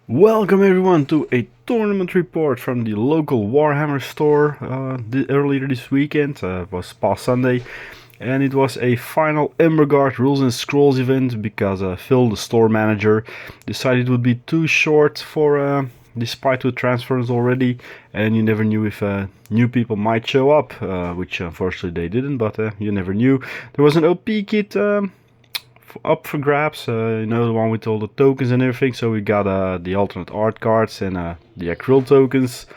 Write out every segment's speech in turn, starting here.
Welcome everyone to a tournament report from the local Warhammer store earlier this weekend. It was past Sunday, and it was a final Emberguard Rules and Scrolls event because Phil, the store manager, decided it would be too short for despite the transfers already, and you never knew if new people might show up, which unfortunately they didn't, but you never knew. There was an OP kit up for grabs, the one with all the tokens and everything. So we got the alternate art cards and the acryl tokens,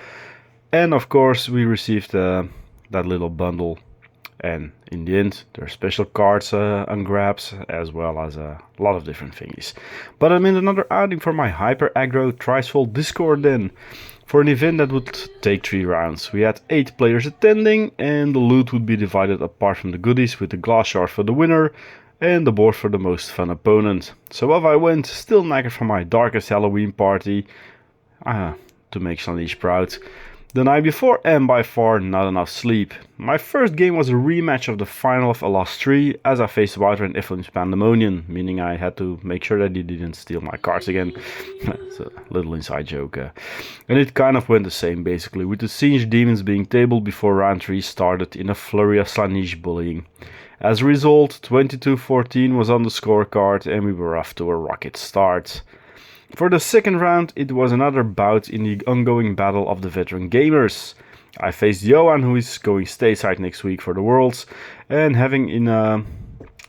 and of course we received that little bundle. And in the end, there are special cards on grabs, as well as a lot of different thingies. But I made another outing for my hyper aggro Tricefold Discord then, for an event that would take 3 rounds. We had 8 players attending, and the loot would be divided apart from the goodies, with the glass shard for the winner and the board for the most fun opponent. So off I went, still knackered from my darkest Halloween party, to make Sandeesh proud, the night before, and by far not enough sleep. My first game was a rematch of the final of A Lost 3, as I faced Wouter and Ephraim's Pandemonium, meaning I had to make sure that he didn't steal my cards again. It's a little inside joke. And it kind of went the same basically, with the Siege Demons being tabled before round 3 started in a flurry of Slaanesh bullying. As a result, 22-14 was on the scorecard, and we were off to a rocket start. For the second round, it was another bout in the ongoing battle of the veteran gamers. I faced Johan, who is going stateside next week for the Worlds, and having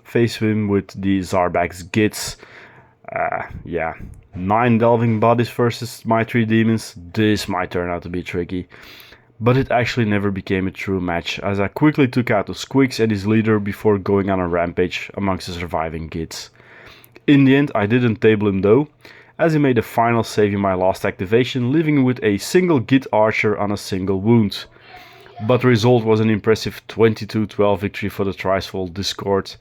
face him with the Zarbak's Gits. 9 delving bodies versus my 3 demons. This might turn out to be tricky. But it actually never became a true match, as I quickly took out the Squeaks and his leader before going on a rampage amongst the surviving Gits. In the end, I didn't table him though, as he made a final save in my last activation, leaving with a single Git archer on a single wound. But the result was an impressive 22-12 victory for the Tricefold Discord.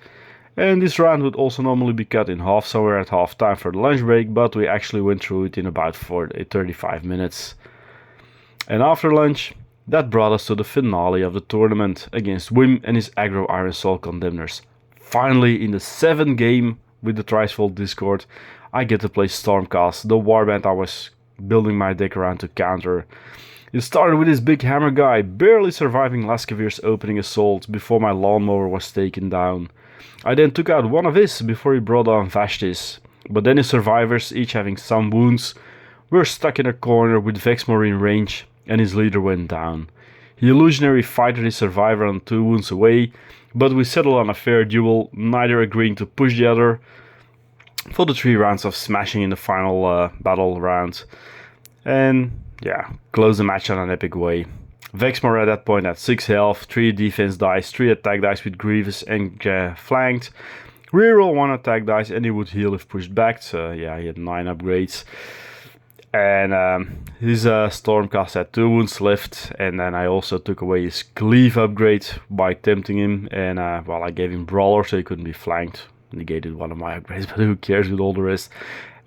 And this round would also normally be cut in half somewhere at half time for the lunch break, but we actually went through it in about 35 minutes. And after lunch, that brought us to the finale of the tournament against Wim and his aggro Iron Soul Condemners. Finally, in the 7th game with the Tricefold Discord, I get to play Stormcast, the warband I was building my deck around to counter. It started with this big hammer guy, barely surviving Lascavir's opening assault before my lawnmower was taken down. I then took out one of his before he brought on Vashtis, but then his survivors, each having some wounds, were stuck in a corner with Vexmore in range, and his leader went down. He illusionary fighted his survivor on 2 wounds away, but we settled on a fair duel, neither agreeing to push the other, for the 3 rounds of smashing in the final battle round. And close the match on an epic way. Vexmore at that point had 6 health, 3 defense dice, 3 attack dice with Grievous and flanked. Reroll 1 attack dice and he would heal if pushed back, so he had 9 upgrades. And his Stormcast had 2 wounds left, and then I also took away his Cleave upgrade by tempting him, and I gave him Brawler so he couldn't be flanked. Negated one of my upgrades, but who cares with all the rest.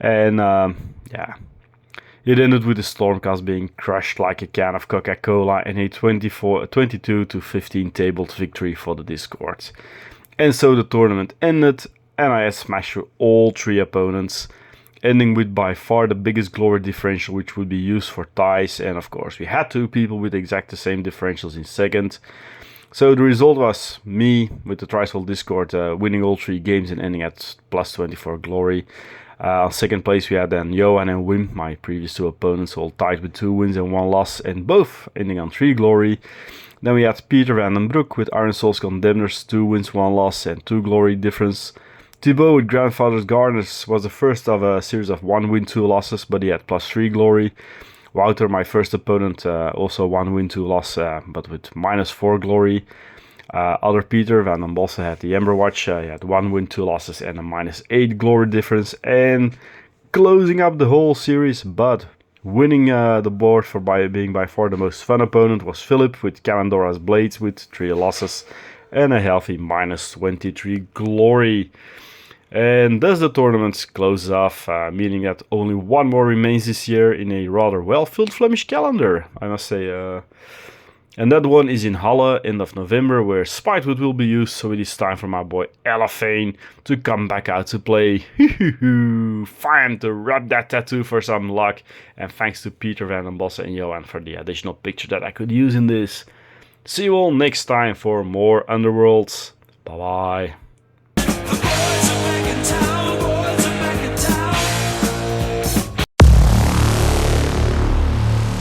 And it ended with the Stormcast being crushed like a can of Coca-Cola and a 22-15 tabled victory for the Discord. And so the tournament ended, and I had smashed through all 3 opponents, ending with by far the biggest glory differential, which would be used for ties, and of course we had 2 people with exact the same differentials in second. So the result was me with the Tricefold Discord winning all 3 games and ending at plus 24 glory. On second place we had then Johan and Wim, my previous 2 opponents, all tied with 2 wins and 1 loss, and both ending on 3 glory. Then we had Peter van den Broek with Iron Souls Condemners, 2 wins, 1 loss and 2 glory difference. Thibaut with Grandfather's Gardeners was the first of a series of 1 win, 2 losses, but he had plus 3 glory. Wouter, my first opponent, also 1 win, 2 loss, but with minus 4 glory. Other Peter van den Bossen had the Ember Watch, he had 1 win, 2 losses and a minus 8 glory difference. And closing up the whole series, but winning the board by being by far the most fun opponent, was Philip with Kamandora's Blades with 3 losses and a healthy minus 23 glory. And thus the tournament closes off, meaning that only 1 more remains this year in a rather well-filled Flemish calendar, I must say. And that one is in Halle, end of November, where Spitewood will be used, so it is time for my boy Elafane to come back out to play. Fine to rub that tattoo for some luck, and thanks to Peter Van den Bossen and Johan for the additional picture that I could use in this. See you all next time for more Underworlds. Bye bye.